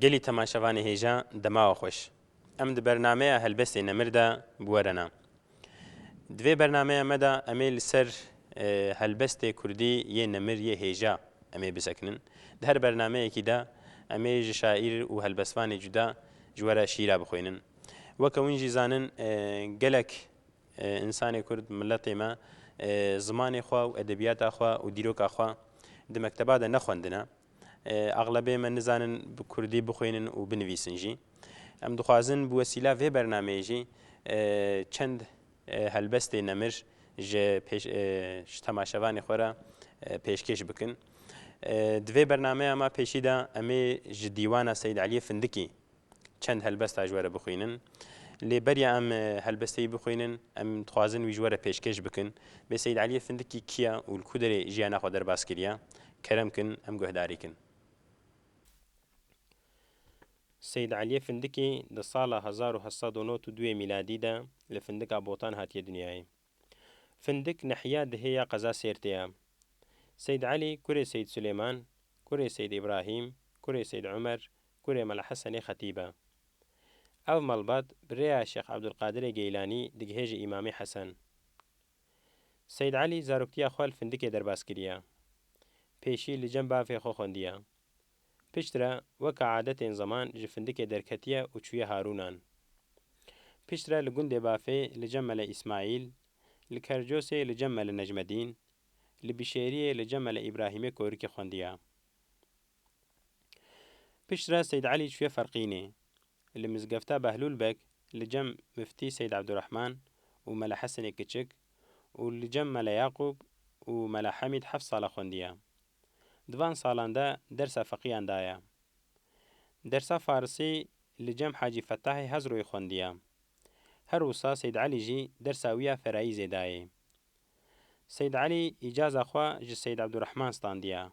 گەلی تەماشەوانی هێژە دەماوە خۆش ئەم بەرنامەیە هەلبەستێ نەمردا بوەرەنا دوێ بەرنامەیە مەدا ئەمێ لەسەر هەلبەستێ کوردی یێ نەمر یێ هێژە ئەمێ بسەکنن هەر بەرنامەیەکیدا ئەمێ ژ شاعیر و هەلبەسوانی جودا جوەرە شیرا بخوێنن وەکە ونجی زانن گەلک ئینسانی کورد ملەتێمە زمانی خوا و ئەدەبیاتا خوا و دیرۆکا خوا di mekteba de nexwendine eglebê me nizanin bi Kurdî bixwînin û binivîsin jî em dixwazin bi wesîla vê bernameyê jî çend helbestê nemir ji temaşevanê xwe re pêşkêş bikin di vê bernameya me pêşî de em ê ji dîwana Seyyid Elî Findikî çend helbesta ji we re bixwînin lê beriya em helbesteyî bixwînin em dixwazin wî ji we re pêşkêş bikin bê Seyyid Elî Findikî kiya û li ku derê jiyana xwe derbas kiriye kerem kin em guhdarî kin Seyyid Elî Findikî di sala 1792 mîladî de li Findika Botan hatiye dinyayê Findik nehiya dihêya qeza sêrtê ye Seyyid Elî kurê Seyyid Sulêman kurê Seyyid İbrahîm kurê Seyyid Umer kurê Mela Hesenê Xetîb e ev malbat bi rêya Şex Ebdulqadirê Geylanî digihêje İmamê Hesen Seyyid Elî zaroktiya xwe li Findikê derbas kiriye pêşî li cem bavê xwe xwendiye pişt re weka adetên zeman ji Findikê derketiye û çûye Harûnan pişt re li gundê bavê li cem Mele İsmaîl li Kercosê li cem Mele Necmedîn li Bişêriyê li cem Mele İbrahîmê Korikê xwendiye pişt re Seyyid Elî çûye Ferqînê li mizgefta Behlûl Bek li cem Miftî Seyyid Ebdurrehman û Mele Hesenê Kiçik û li cem Mele Yaqûb û Mele Hemîd heft sala xwendiye Divan salan de dersa feqiyan daye dersa farsî li cem Hacî Fetahê Hezroyê xwendiye her wisa Seyyid Elî jî dersa wî ya ferayîzê daye Seyyid Elî îcaza xwe ji Seyyid Ebdurrehman standiye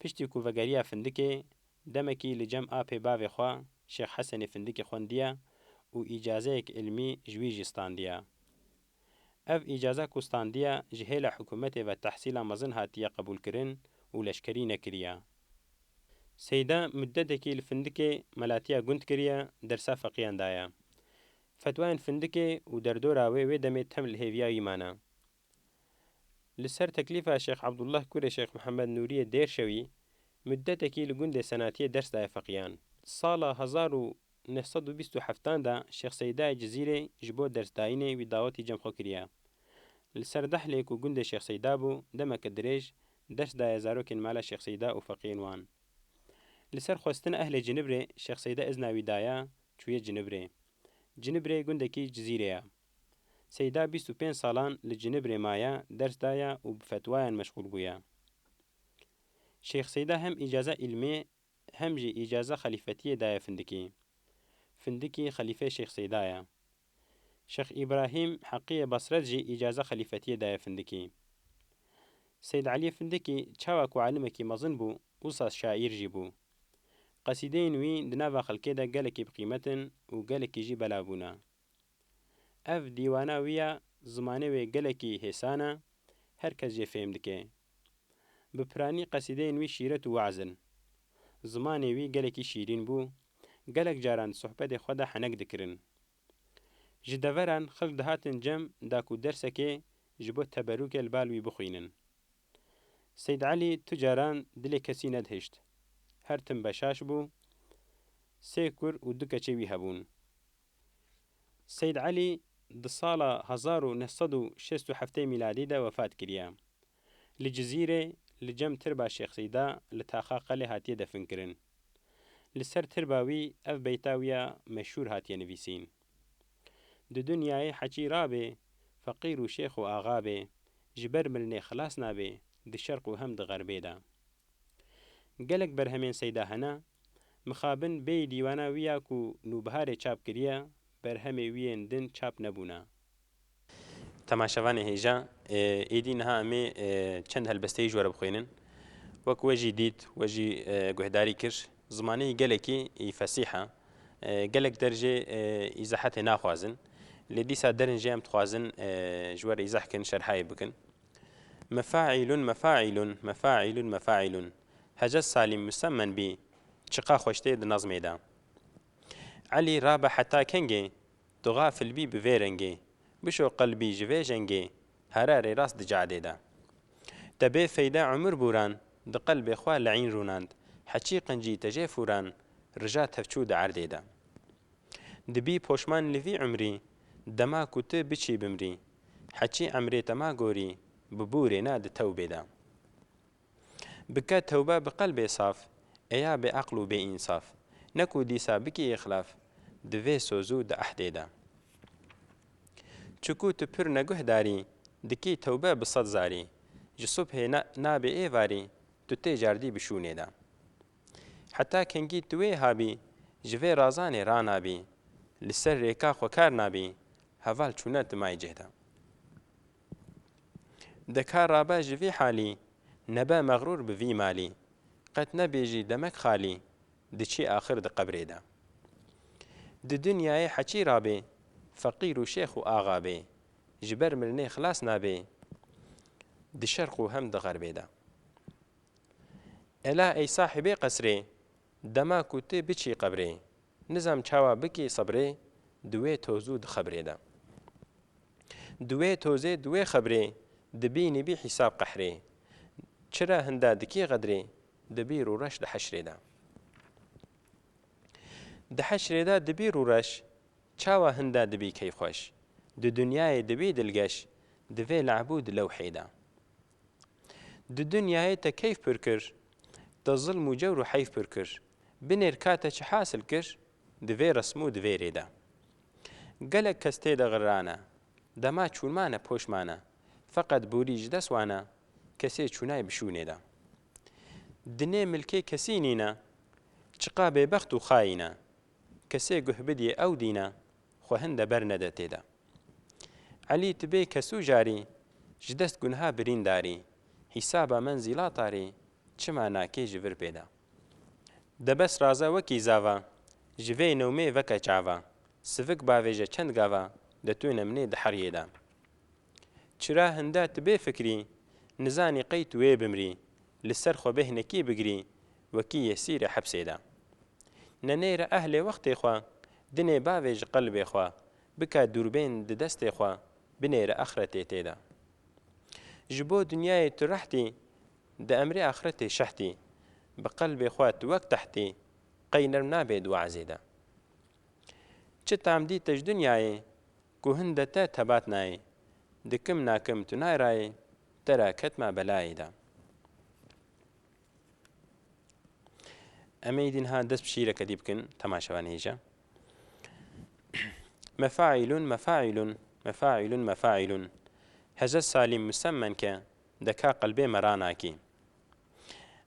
piştî ku vegeriya Findikê demekî li cem apê bavê xwe Şêx Hesenê Findikê xwendiye û îcazeyek ilmî ji wî jî standiye ev îcaza ku standiye ji hêla hikûmetê ve tehsîla mezin hatiye qebûlkirin û leşkerî nekiriye Seyyida müddetekî li Findikê melatiya gund kiriye dersa feqiyan daye fetwayên Findikê û derdora wê wê demê tem li hêviya wî mane li ser teklîfa Şex Ebdullah kurê Şex Mihemed Nûriyê Dêrşewî müddetekî li gundê senatiyê ders daye feqiyan sala 1927 de Şex Seyyidayê Cizîrê ji bo dersdayînê wî dawetî cem xwe kiriye li ser Dehlê ku gundê Şex Seyyida bû demeke dirêj ders daye zarokên mala Şex Seyyida û feqiyên wan li ser xwestina ehlê Cinibrê Şex Seyyida izna wî daye çûye Cinibrê Cinibrê gundekî Cizîrê ye Seyyida 25 salan li Cinibrê maye ders daye û bi fetwayan meşgûl bûye Şex Seyyida hem îcaza ilmî hem jî îcaza xelîfetiyê daye Findikî xelîfê Şex Seyyida ye Şex İbrahîm Heqiyê Basret jî îcaza xelîfetiyê daye Findikî Seyyid Elî Findikî çawa ku alimekî mezin bû wisa şaîr jî bû qesîdeyên wî di nava xelkê de gelekî biqîmetin û gelekî jî belav bûne ev dîwana wî ya zimanê wê gelekî hêsan e her kes jê fêm dike bi piranî qesîdeyên wî şîret û weazin zimanê wî gelekî şîrîn bû gelek caran sohbetê xwe de henek dikirin ji deveran xelk dihatin cem da ku dersekê ji bo teberrûkê li bal wî bixwînin Seyyid Elî tu caran dilê kesî nedihişt her tim beşaş bû sê kur û du keçê wî hebûn Seyyid Elî di sala 1967 mîladî de wefat kiriye li Cizîrê li cem tirba Şex Seyyida li taxa Qelê hatiye definkirin li ser tirba wî ev beyta wî ya meşhûr hatiye nivîsîn di dunyayê heçî rabê feqîr û şêx û axa bê ji ber milinê xilas nabe di şerq û hem di xerbê de gelek berhemên Seyyida hene mixabin bêyî dîwana wî ya ku nûbiharê çap kiriye berhemê wî yên din çap nebûne Temaşevanê hêja êdî niha em ê çend helbesteyî ji we re bixwînin wek we jî dît we jî guhdarî kir zimaneyî gelekî fesîh e gelek derjê îzahetê naxwazin lê dîsa derin jê em dixwazin ji we re îzah kin şerhayê bikin مفاعل مفاعل مفاعل مفاعل هجا السالم مسمى بي چقا خوشتي د نظميدا علي رابا حتى كنجي تغافل بي بفيرنجي بشو قلبي جفي جنجي هراري راس دجعديدا تبي فيدا عمر بوران د قلب خوا لعين روناند حچي قنجي تجي فوران رجات هفچو د عرديدا دبي پوشمان لفي عمري دما كنت بچي بمري حچي عمري تما غوري ببوري ناد توبيدا بكا توبة بقلبي صاف ايا بعقل وبإنصاف نكو ديسا بكي إخلاف دوي سوزو د أحديدا چكو تپر نگوه داري دكي توبة بصد زاري جصبه نابي ايواري تتي جاردي بشونيدا حتى كنگي توي هابي جوي رازاني رانابي لسر ريكا خوكار نابي هفال چونت ماي جهدا دكار رابا جوي حالي نبا مغرور بفي مالي قد نبيجي دمك خالي دچي آخر د قبريدا د دنياي حچي رابي فقير وشيخ وآغابي جبر مرني خلاص نابي د شرق وهم د غربيدا الا اي صاحبي قصري دما كوتي بچي قبري نظام چاوا بكي صبري دوي توزو د خبريدا دوي توزي دوي خبري دبيني بي حساب قحري چرا هندا دكي غدري دبير ورش د حشريدا د حشريدا دبير ورش چاوا هندا دبي كي خوش د دنياي دبي دلگش دوي لعبود لوحيدا د دنياي تا كيف بركر تا ظلم وجور حيف بركر بنير كاتا چه حاصل كر دوي رسمو دوي ريدا قلق كستي دا غرانا دما چونمانا پوشمانا فقط بوري جدس وانا كسي چوناي بشونيدا دنيا ملكي كسينينا چقا ببخت و خاينا كسي گهبدي او دينا خو هند برنده تيدا علي تبي كسو جاري جدست گنها برين داري حسابا منزلا طاري چما ناكي جفر بيدا دبس رازا وكي زاوا جوي نومي وكا چاوا سفك باويجا چند گاوا دتونا مني دحريدا چرا هندا تبي فكري نزاني قيت وي بمري لسر خو بهنكي بگري وكي يسير حبسيدا ننير أهل وقت خوا دني باويج قلبي خوا بكا دوربين ددست خوا بنير آخرتي تيدا جبو دنياي ترحتي دا أمري آخرتي شحتي بقلبي خوا توك تحتي قينر نابد وعزيدا چت عمدي تج دنياي كو هندتا تباتناي دكم ناكم تناي راي ترى كتما بلايدا أميدينها دس بشيرة كديبكن تماشوانيجا مفاعل مفاعل مفاعل مفاعل هجا سالم مسمن ك دكا قلبي مراناكي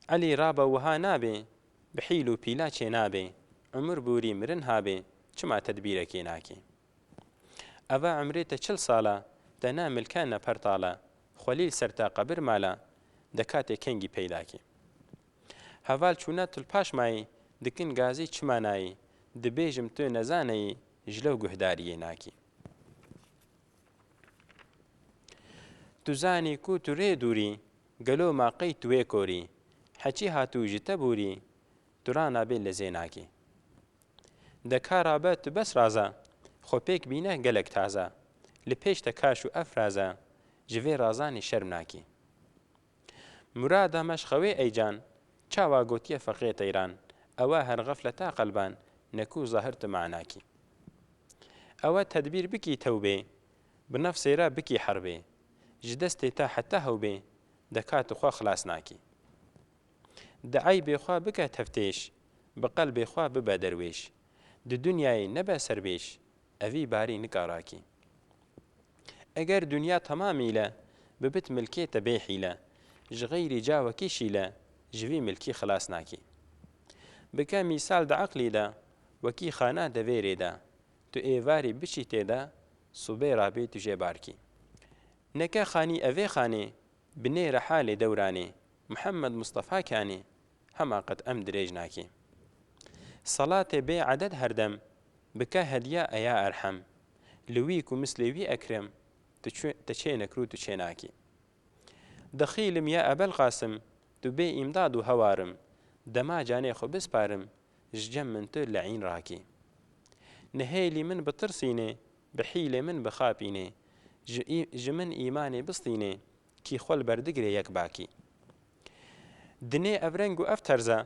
علي رابا وها نابي بحيلو بيلاچي نابي عمر بوري مرن هابي چما تدبيركي ناكي أفا عمريتا 40 سالا دنا ملكانا پرتالا خليل سرتا قبر مالا دكاتي كنگي پيداكي هەڤال چوونە تولپاش مایی دکن گازی چمانایی دبێژم تۆ نەزانەی ژلە و گوهداریە ناکی تو زانی کو تو رێ دووری گەلۆ ماقەی توێ کۆری حەچی هاتوو ژ تەبووری تورانابێ لە زێناکی دەکارابە تو بەس رازە خۆپێک بینە گەلک تازە لە پێش تەکاش و ئەفرازە ژڤێ رازانی شەرم ناکی مرادە مەشخەوێ ئەیجان چاوا گوتیە فەقێت ئەیران ئەوە هەر غەفلەتا قەلبان نەکوو زاهرتە معناکی ئەوە تەدبیر بکی تەوبێ بنەفسێرە بکی حەربێ ji destê te heta hewbê dekat xwe xilas nakî di eybê xwe bike teftêş bi qelbê xwe bibe derwêş di dunyayê nebe serbêş evî barî nikarakî eger dunya temamîle bibit milkê te bê hîle ji xeyrî cawekî şîle ji vî milkî xilas nakî bike mîsal di eqlî de wekî xana devêrê de tu êvarî biçî tê de subê rabê tu jê barkî نەکە خانی ئەvê خانێ بنێرە حالێ دەورانێ محەممەد مستەفا کانێ هەما قەت ئەم درێژ ناکێ سەڵاتێ بێ عەدەد هەردەم بکە هەدیە ئەیا ئەرحەم لویک و مسلێوی ئەکرم تەچێ نەکرو تو چێ ناکێ دەخیلم یا ئەبەل قاسم تو بێ ئیمداد و هەوارم دەما جانێ خۆ بسپارم ژجەم من تر لە عین ڕاکی نهێلی من بترسینێ بحیلێ من بخاپینێ ji min îmanê bistînê kî xwe li ber digire yek bakî dinê ev reng û ev terza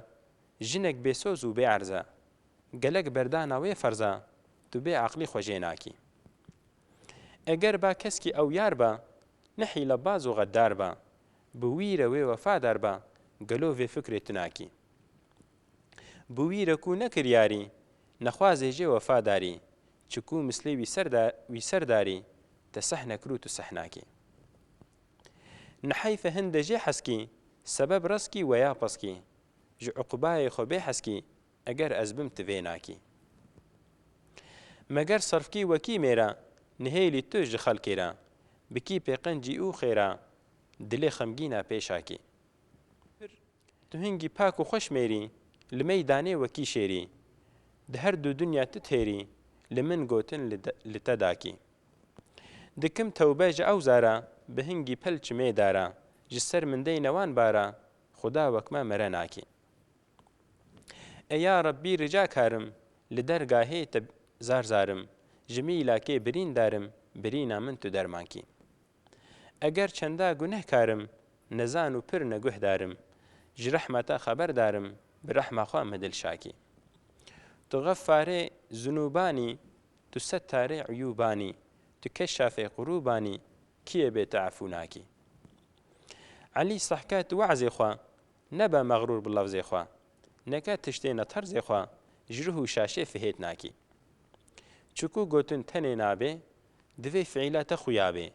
jinek bêsoz û bêerza gelek berdana wê ferza tu bêaqlî xwe jê nakî eger ba keskî ewyar ba nehîle baz û xeddar ba bi wî re wê wefadar ba gelo vê fikrê tu nakî bi wî re kû nekir yarî nexwazê jê wefadarî çikû mislê wî serdarî te seh nekir û tu seh nakî neheyfe hin de jê heskî sebeb reskî weya peskî ji uqbayê xwe bê heskî eger ez bim tu vê nakî meger serfkî wekî mêra nihêlî tu ji xelkê ra bikî pêqencî û xêra dilê xemgîna pêşakî tu hingî pak û xweş mêrî li meydanê wekî şêrî di her du dunya tu têrî li min gotin li te dakî dikim tewbe ji ew zara bi hingî pel çimê dara ji ser min dey newan bara xuda wek me mere nakî ey ya Rabbî rica karim li dergahê te zar zarim ji mîlakê birîn darim birîna min tu dermankî eger çenda guneh karim nezan û pir neguh darim ji rehmeta xeber darim bi rehma xwe me dilşakî tu geffarê zunûbanî tu settarê uyûbanî tu keşşafê qurûbanî kî bê te efû nakî Elî sehka tu wezê xwe nebe meğrûr bi lefzê xwe neke tiştê ne terzê xwe ji rih û şaşê fihêt nakî çikû gotin tenê nabê divê fiîla te xuya bê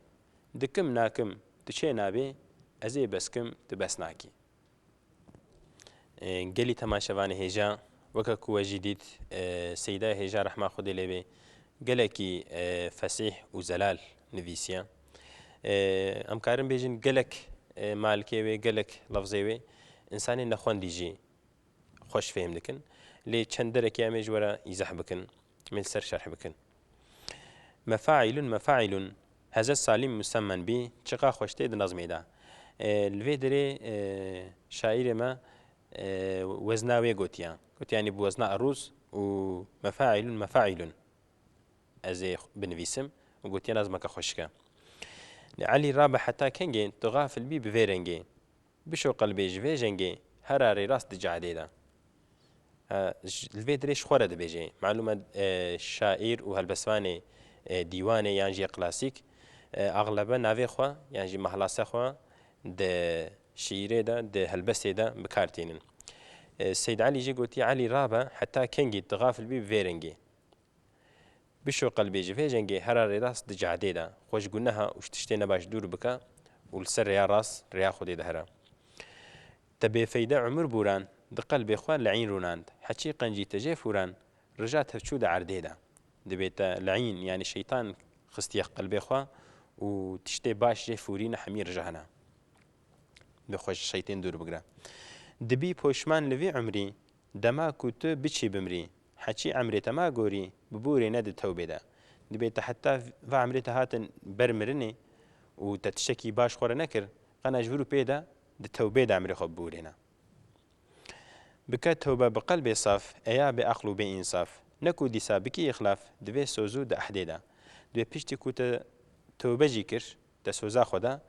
dikim nakim tu çê nabê ez ê beskim tu bes nakî gelî temaşevanê hêja weke ku we jî dît Seyda Hêja rehma Xwedê lê bê gelekî fesîh û zelal nivîsiye em karin bêjin gelek malkê wê gelek lefzê wê însanên nexwendî jî xweş fêm dikin lê çend derekê em ê ji were îzah bikin mêl ser şerh bikin mefa'ilun mefa'ilun heze salim musemmen bî çiqa xweş tê di nezmê de li vê derê şaîrê me wezna wê gotiya gotiyanî bi wezna erûz û mefa'ilun mefa'ilun ez ê binivîsim û gotiya nezmeke xweşik e Elî rabe heta kengê tu gafil bî bi vê rengê bişo qelbê ji vê jengê her arê rast di cadê de li vê derê ji xwe re dibêje malûm e şaîr û helbestvanê dîwanê yan jî klasîk aglebe navê xwe yan jî mehlase xwe di şîîrê de di helbestê de bikar tînin Seyd Elî jî gotiye Elî rabe heta kengê tu gafil bî bi vê rengê bişo qelbê ji vê jengê her arê rast di cadê de xwe ji guneha û ji tiştê nebaş dûr bike û li ser rêya rast rêya Xwedê de here te bêfeyde umur bûran di qelbê xwe leîn rûnand heçî qencî te jê fûran rija tevçû di erdê de dibê te leîn yanî şeytan xistiye qelbê xwe û tiştê baş jê fûrîne hemî rija hene bi xwe ji şeytên dûr bigire dibî poşman li vê umrî dema ku tu biçî bimrî heçî emrê te ma gorî bi borê ne di tewbê de dibê te heta ve emrê te hatin ber mirinê û te tiştekî baş xwe re nekir qena ji vir û pê de di tewbê de emrê xwe biborîne bike tewbe bi qelbê saf eya bê eql û bê însaf ne ku dîsa bikî îxlaf divê sozû di ehdê de divê piştî ku te tewbe jî kir te soza xwe de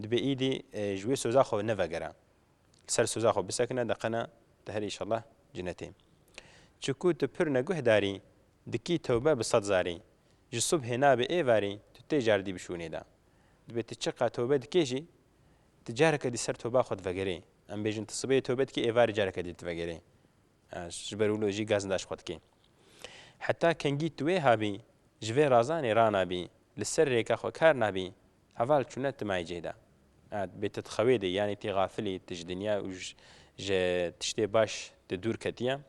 dibê îdî ji wê soza xwe nevegere ser soza xwe bisekine de qena te herî înşallah cennetê çikû tu pir neguh darî dikî tewbe bi sed zarî ji subhê nabê êvarî tu tê cardî bişûnê de dibê tu çiqa tewbe dikê jî tu careke dî ser tewba xwe divegerê em bêjin tu sibê tewbe dikî êvarî careke dî divegerê ji ber wilo jî gazin daş xwe dikê heta kengî tu wê habî ji vê razanê ranabî li ser rêka xwe kar nabî heval çûne tu maycê de bê tu dixewê de yanî tê gafilî tu ji dinya û ji tiştê baş tu dûr ketiye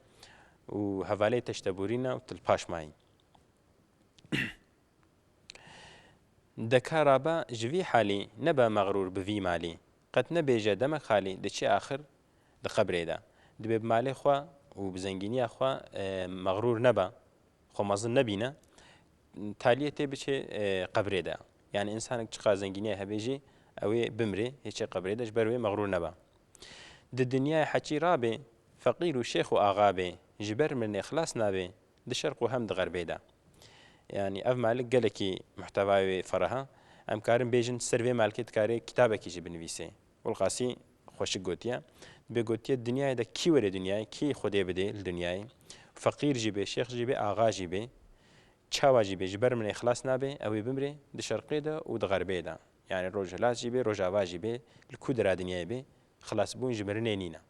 û hevalê te ji te borîne û tu li paş mayî deka rabe ji vî halî nebe meğrûr bi vî malî qet nebêje demek halî diçe axir di qebrê de dibê bi malê xwe û bi zengîniya xwe meğrûr nebe xwe mezin nebîne taliyê tê biçe qebrê de yani însanek çiqa zengîniya hebe jî ew ê bimrê hêçê qebrê de ji ber wê meğrûr nebe di dinyayê heçî rabê فەقیر و شێخ و ئاغا بێ ji ber mirinê xilas nabe di şerq û hem di xerbê de. Yani ev malik gelekî muhtewayê feraha em karin bêjin ser vê malkê dikarê kitabekî jî binivîse. Qasî xweşik gotiye bê gotiye dinyayê de kî were dinyayê kî Xwedê bide li dinyayê feqîr jî bê şêx jî bê ağa jî bê çawa jî bê ji ber mirinê xilas nabe ew ê bimre di şerqê de û di xerbê de. Yani rojhilat jî bê rojava jî bê li ku dira dinyayê bê xilasbûn ji mirinê nîne.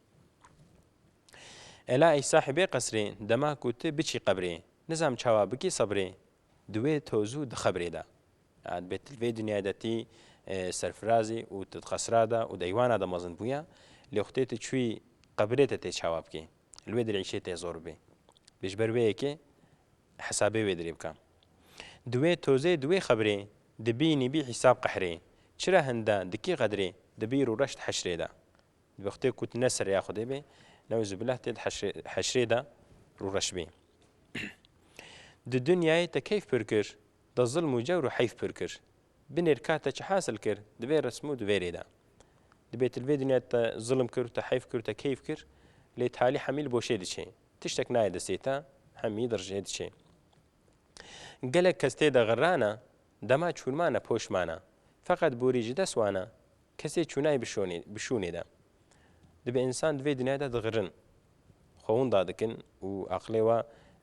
Ela ey sahibê qesrê dema ku tu biçî qebrê nizam çawa bikî sebrê di wê tozû di xebrê de. Bê tu vê dinyayê de tî serfirazî û tu di xesra de û deywana de mezin bûye lê xutê tu çûyî qebrê te tê çawa bikî li wê dirîşê tê zor bê. Bê ji ber wê yekê hesabê wê dirê bike. Di wê tozê di wê xebrê dibînî bî hîsab qehrê çira hinde dikî qedrê di bîr û reşt heşrê de. Bê xutê ku tu ne seriya Xwedê bê neuzubillah tê heşrê de rû reş bê. Di dunyayê te keyf pir kir de zilm û cewr û heyf pir kir. Binêr ka te çi hasil kir di vê resm û di vê rê de. Dibê tu li vê dunyayê te zilm kir te heyf kir te keyf kir lê talî hemî li boşê diçe. Tiştek nayê destê te hemî di rijê diçe. Gelek kes tê de xirrane dema çûnmane poşmane feqet borî ji dest wane kesê çûnayê bişûnê de. Dibê însan di vê dunyayê de dixirin xwe da dikin û aqlê we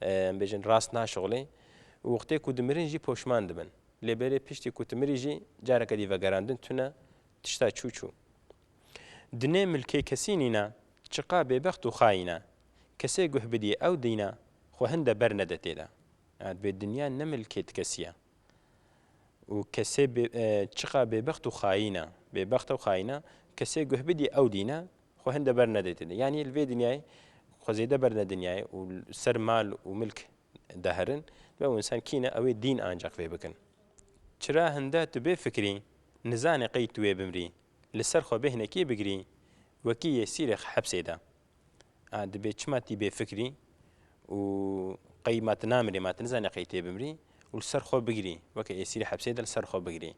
em bêjin rast naşixulê û wextê ku dimirin jî poşman dibin. Lê berê piştî ku tu mirî jî careke dî vegerandin tune tişta çû çû. Dinê milkê kesî nîne çiqa bêbext û xayîne kesê guh bidî ew dîne xwe hin de ber nede tê de. Bê dinya ne milkê ti kesiye û kesê çiqa bêbext û xayîne bêbext ew xayîne kesê guh bidî ew dîne xwe hin de ber nede tê de. Yani li vê dinyayê xwe zêde ber ne dinyayê û ser mal û milk deherin ve ew însan kîne ew ê dîn ancaq vê bikin. Çira hinde tu bê fikrî nizanê qey tu wê bimrî li ser xwe bê hinekî bigirî wekî yê sîrê hepsê de. Dibê çima tî bê fikrî û qey ma tu namirî ma tu nizanî qey tê bimrî û li ser xwe bigirî weke yê sîrê hepsê de li ser xwe bigirî.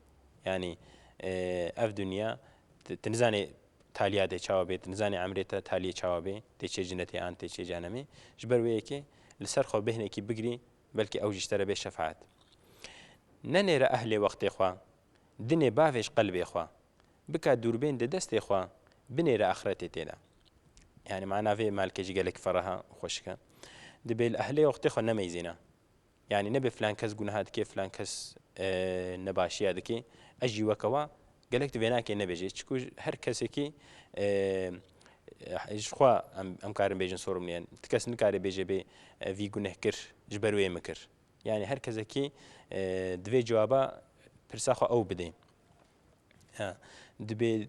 Yani ev dunya tu nizanî taliya tê çawa bê tu nizanî emrê te taliyê çawa bê tê çê cinnetê an tê çê cehennemê ji ber wê yekê li ser xwe bê hinekî bigirî belkî ew jî ji te re bê şefaet. Nenêre ehlê wextê xwe dinê bavêj qelbê xwe bika dûrbên di destê xwe binêre axretê tê de. Yani mana vê malkê jî gelek feraha xweşik e. Dibê li ehlê wextê xwe nemeyzîne. Yani nebe filan kes guneha dike filan kes nebaşiya dike ez jî weke we gelek tu vê nakê nebêje çikû her kesekî ji xwe em karin bêjin sorumliyen ti kes nikare bêje bê vî guneh kir ji ber wê mikir. Yani her kesekî di vê cewaba pirsa xwe ew bide. Dibê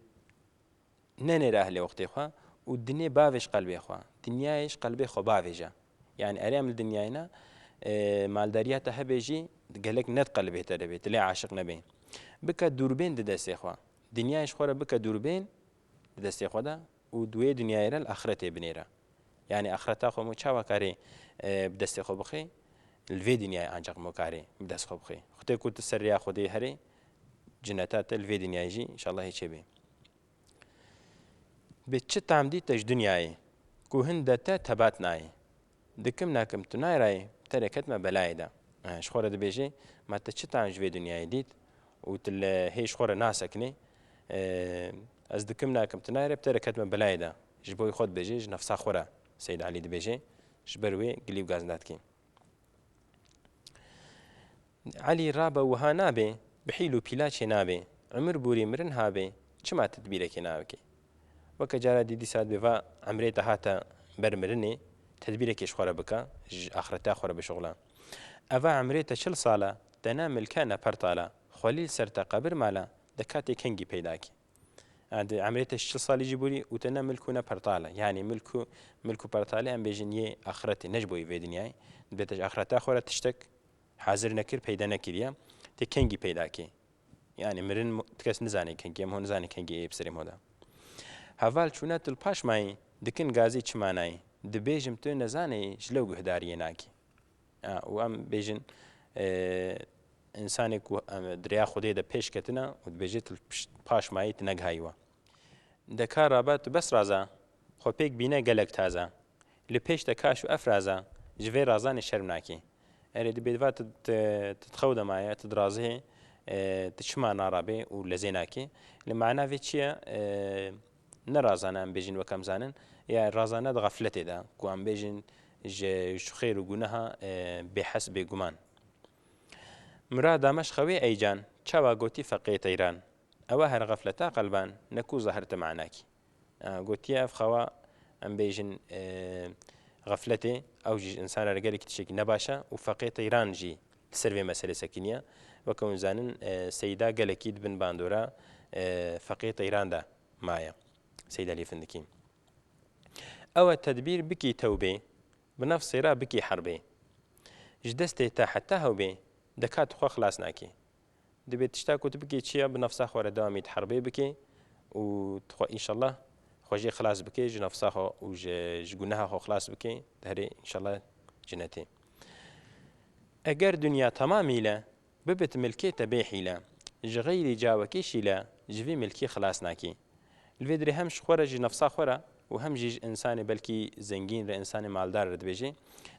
nenêre ehlê wextê xwe û dinê bavêj qelbê xwe. Dinyayê ji qelbê xwe bavêje. Yani erêm li dinyayê ne maldariya te hebe jî gelek net qelbê te de bê tu lê aşiq nebe. Bike dûrbên di destê xwe. Dinyayê ji xwe re bike dûrbên di destê xwe de û di wê dinyayê re li axretê binêre. Yani axreta xwe mû çawa karê bi destê xwe bixê li vê dinyayê ancaq mû karê bi dest xwe bixê. Xwedê ku tu seriya Xwedê herê cinneta te li vê dinyayê jî înşallah hêçê bê. Bê çi tamdî te ji dinyayê ku hin de te tebat nayê. Dikim nakim tu nayrayê te re ketme belayê de. Ji xwe re dibêje ma te çi tam ji vê dinyayê dît û tu li hê ji xwe re nasekine ez dikim nakim tu nayre te re ketme belayê de. Ji bo xwe dibêje ji nefsa xwe re Seyyid Alî dibêje ji ber wê gilîv gaz nadikê. Alî rabe wiha nabe bi hîl û pîlaçê nabe emir borî mirin habe çima tedbîrekê nabike. Weke cara dîdî saet bêva emrê te hate ber mirinê tedbîrekê ji xwe re bike ji axireta xwe re bişuxile. Eva emrê te çil sala te ne milke ne pertala xwelîl ser te qebir mala de katê kengî peyda kî. Emrê te çil salî jî borî û te ne milk û ne pertala. Yani milk û pertalê em bêjin yê axiretê ne ji bo vê dinyayê dibê te ji axireta xwe re tiştek hazir nekir peyda nekiriye tê kengî peyda kî. Yani mirin ti kes nizanê kengî em hûn nizanê kengî ê bi serê me de. Heval çûne tu li paş mayî dikin gazî çi manayî dibêjim tu nezanî ji lew guhdariyê nakî. û em bêjin însanê ku diriya Xwedê de pêş ketine û dibêje tu paş mayî tu negihayî we. Deka rabe tu bes raza xwe pêk bîne gelek taze لپیش تکاش و افرازا جوی رازان شرم ناکی اری دبی دفعه تتخود مایا تدرازه تشما نارابه و لزیناکی لمعنى في چیه نرازانه ام بیجن و کم زانن یا رازانه غفلته دا کو ام بیجن جو خیر و گناها بحسب گمان مراد مش خوي ايجان چاوا گوتی فقيت ايران او هر غفلتا قلبان نكو ظهرت معناكي گوتی اف خوا ام بیجن غفلته او جي انسان رجال كتشك نباشا وفقيت ايران جي تسرفي مسألة سكينية وكون زانن سيدا قال اكيد بن باندورا فقيت ايران دا مايا سيدا لي فندكين او التدبير بكي توبه بنفس را بكي حربه جدستي تا حتى هو بي دكات خو خلاص ناكي دبي تشتاكو تبكي تشيا بنفسها خو دوامي تحربي بكي و ان شاء الله خوجي خلاص بكي جنفسها خو و جنها خو خلاص بكي دهري ان شاء الله جنتي اگر دنيا تمامي لا ببت ملكي تبيحي لا غير جاوكي شيلا جوي ملكي خلاص ناكي الفيدري همش خورج نفسها خورا وهم جيج انسان بلكي زنگين ر انسان مالدار ردبيجي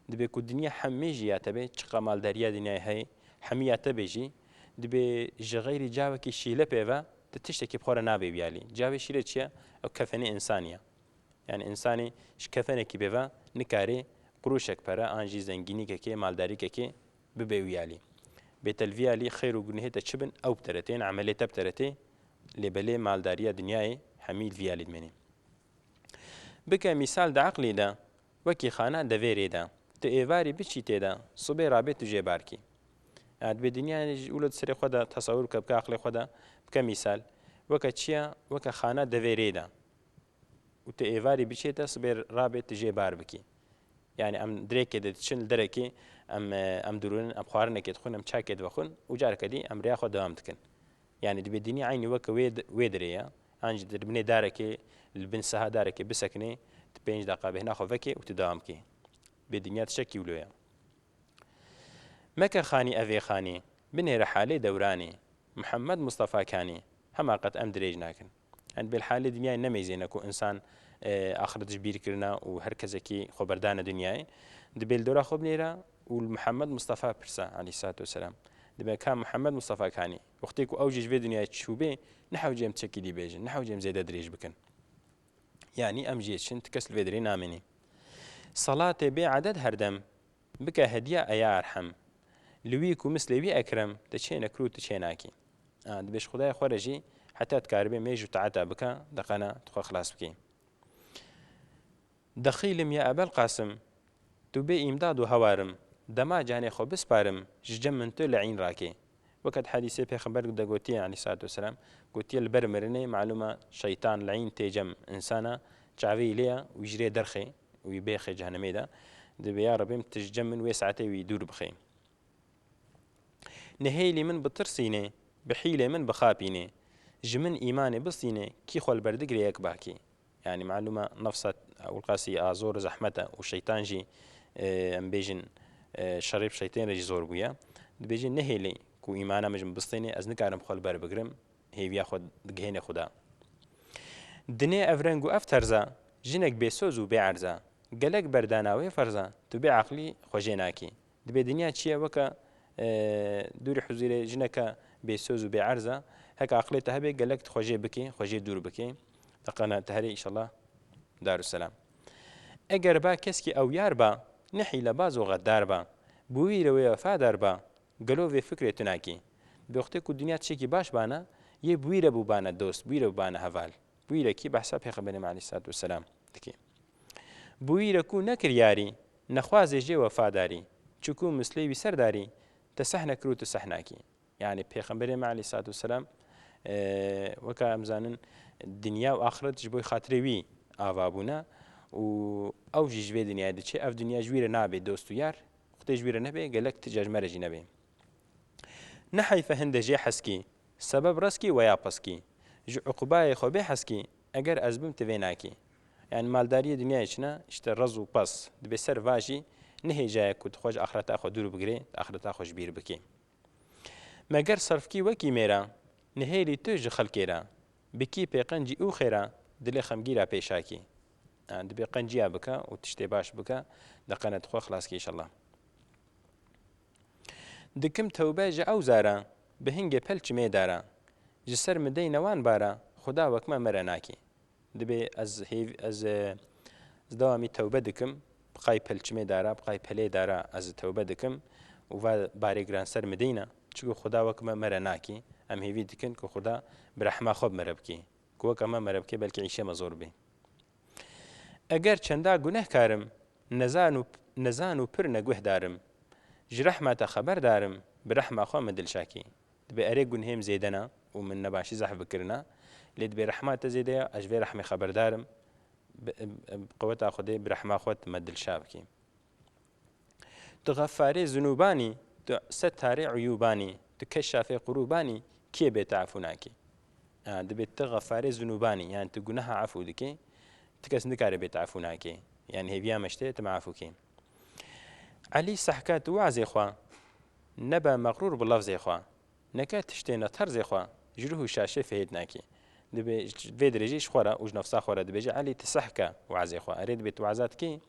دبي كو دنيا حميجي ياتبي چقا مالداريا دنيا هي حمياته بيجي دبي غير جاوكي شيله بيفا تشتكي بخورا نابي بيالي جاوي شيله چيا او كفني انسانيه يعني انساني ش كفني كي بيفا نكاري قروشك برا انجي زنگيني كي مالداري كي ببيويالي بتلفيالي خير وغنيه تشبن او بترتين عمليه تبترتي لبلي مالداريا دنياي حميل فيالي دمني بکە میسال دا عقلی دا وەکی خانە دەڤێرێدا تە ئێواری بچی تێدا سوبێ ڕابێت و ژێبارکی بێ دنیای ولت سەری خۆدا تەسەور کە بکە عقلی خۆدا بکە میسال وەکە چییە وەکە خانە دەڤێرێدا و تە ئێواری بچێتە سبێ ڕابێت ژێبار بکی یعنی ئەم درێکێ دەچن دەرەکێ ئەم درون ئەم خواردنێکێت خۆن ئەم چاکێت بەخۆن و جارکەدی ئەم ریا خۆ دەوام دکن یعنی دەبێ دنیا عینی وەکە وێ درەیە ئەنج دەبنێ دارەکێ البن سها دارك بسكني تبينج دقيقة هنا خوفكي وتداومكي بدنيا تشكي ولويا مكة خاني أفي خاني بني رحالي دوراني محمد مصطفى كاني هما قد أم دريج ناكن عند بالحالة دنيا نميزينكو إنسان آخر تجبير كرنا وهركزكي خبردان دنياي دبيل دورا خو بنيرا والمحمد مصطفى برسا عليه الصلاة والسلام دبي كان محمد مصطفى كاني وقتيكو أوجج في دنيا تشوبي نحو جيم تشكي دي بيجن نحو جيم زيادة دريج بكن يعني أمجيتشن تكسل فيدري نامني صلاة بعدد هردم بك هدية أيا أرحم لويكو مثل وي أكرم تشين كرو تشيناكي دبيش خداي خورجي حتى تكاربي ميجو تعتا بك دقنا تخو خلاص بكي دخيلم يا أبا القاسم تبي إمداد وهوارم دما جاني خو بسبارم ججم من تو لعين راكي وقت حديثي بيخبر قد قوتي عليه الصلاة والسلام قوتي البرمرني معلومة شيطان لعين تيجم إنسانا شعبي ليا ويجري درخي ويبيخي جهنمي دا دبي يا ربي متجم من ويسعتي ويدور بخي نهيلي من بطرسيني بحيلة من بخابيني جمن إيماني بصيني كي خول بردق ريك باكي يعني معلومة نفسه أو القاسي آزور زحمته والشيطان جي أمبيجن شريب شيطان رجي زور بويا دبيجن نهيلي كو إيمانا مجم بسطيني از نكارم خول بر بگرم هيويا خود دگهين خدا دنيا افرنگو افترزا جنك بيسوزو بيعرزا قلق برداناوي فرزا تو بعقلي خوجيناكي دبي دنيا چيا وكا دوري حزيري جنك بيسوزو بيعرزا هكا عقليتها بي قلق تخوجي بكي خوجي دور بكي تقنا تهري ان شاء الله دار السلام اگر با كسكي او يار با نحي لبازو غدار با بوير وفادار با گلو و فکر تناکی بوقتی کو دنیا چکی باش بانه یه بویره بو بانه دوست بویره بو بانه حوال بویره کی بحثا پیغمبر علیه الصلاه والسلام دکی بویره کو نکر یاری نخواز جه وفاداری چکو مسلی وی سرداری تسحنا کرو تسحناکی يعني پیغمبر علیه الصلاه والسلام وکا امزانن دنیا و آخرت جبوی خاطری وی آوابونا و او جوی دنیا دچه اف دنیا جویره نابه دوست و یار وقتی جویره نبه گلک تجاج مرجی نبه نحي فهند جي حسكي سبب رسكي ويا بسكي جو عقباي خو بي حسكي اگر ازبم تفيناكي يعني مالداري دنيا اشنا اشتر رزو بس دبي سر واجي نهي جاي كنت خوج اخرتا خو دور بگري اخرتا خوش بير بكي مگر صرفكي وكي ميرا نهيلي توج خلكيرا بكي بيقنجي او خيرا دلي خمگيرا بيشاكي دەبێ قەنجیا بکە و تشتێ باش بکە دەقەنەت خۆ خلاصکی ئینشەڵڵا. دکم تەوبەژە ئەو زارە بە هینگێ پەلچمێ دارە ji ser mi dey newan bara xuda wek me mere nakê. Dibê ez dewamî tewbe dikim biqay pelçimê dara biqay pelê dara ez tewbe dikim û va barê giran ser mi deyne çikû xuda wek me mere nakê em hêvî dikin ku xuda bi rehma xwe mere bikê ku wek me mere bikê belkî îşe me zor bê. Eger çenda gunehkarim nezan û pir neguh darim ji rehma te xeber darim bi rehma xwe me dilşakî. Dibê erê gunhêm zêde ne û min nebaşî zehf bikirine lê dibê rehma te zêde ye ez vê rehmê xeberdarim قوتا خودê bi rehma xwe me dilşa bikî. Tu xefarê zinûbanî tu settarê uyûbanî tu keşşafê qurûbanî kê bê te efû nakî. Dibê tu xefarê zinûbanî yani tu guneha efû dikê ti kes nikare bê te efû nakê yani hêviya me ştê tu me efû kê. Elî sehka tu wazê xwe nebe meqrûr bi lefzê xwe neke tiştê ne terzê xwe ji rûh û şaşê fêt nakî. دبێ vê derêjê ji xwe re û ji nefsa xwe re dibêje elî tu sehke wazê xwe erê dibê tu wezat kî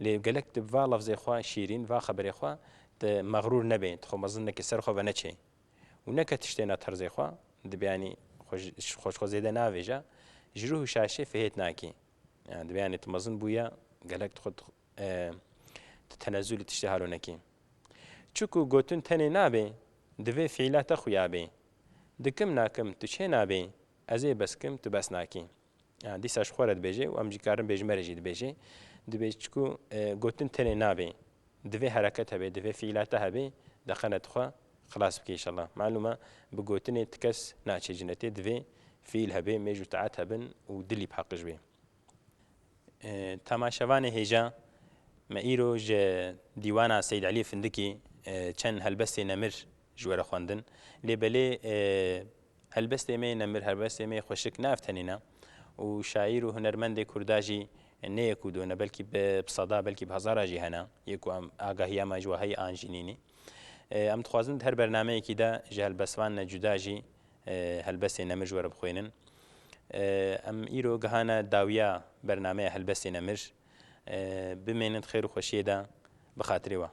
lê gelek tu va lefzê xwe şîrîn va xeberê xwe tu meğrûr nebê tu xwe mezin nekî ser xwe ve neçê û neke tiştê ne terzê xwe dibê yanî xweş xwe zêde navêje ji rûh û şaşê fêt nakî. Dibê yanî tu mezin bûye gelek tu xwe tu tenezzûlî tiştê halo nekî. Çikû gotin tenê nabê divê fiîla te xuya bê dikim nakim tu çê nabê ez ê beskim tu bes nakî. Dîsa ji xwe re dibêje û em jî karin bêjme re jî dibêje dibê çikû gotin tenê nabê divê hereket hebe divê fiîla te hebe dexenet xwe xilas bikî înşellah. Malûm e bi gotinê ti kes naçe cinnetê divê fiîl hebe mêj û taet hebin û dilî biheqij bê. Temaşevanê hêja me îro ji dîwana Seyyid Elî Findikî çend helbestê nemir ji we re xwendin lê belê helbestê me nemir helbestê me xweşik navtenîne û şaîr û hunermendê Kurda jî neyek û done belkî bi seda belkî bi hezara jî hene yek û em agahiya me ji we heye an jî nînî. Em dixwazin her bernameyekî de ji helbestvan ne cuda jî helbestê nemir ji we re bixwênin. Em îro gihane dawiya bernameya helbestê nemir bimênin xêr û xweşiyê de bi xatirê we.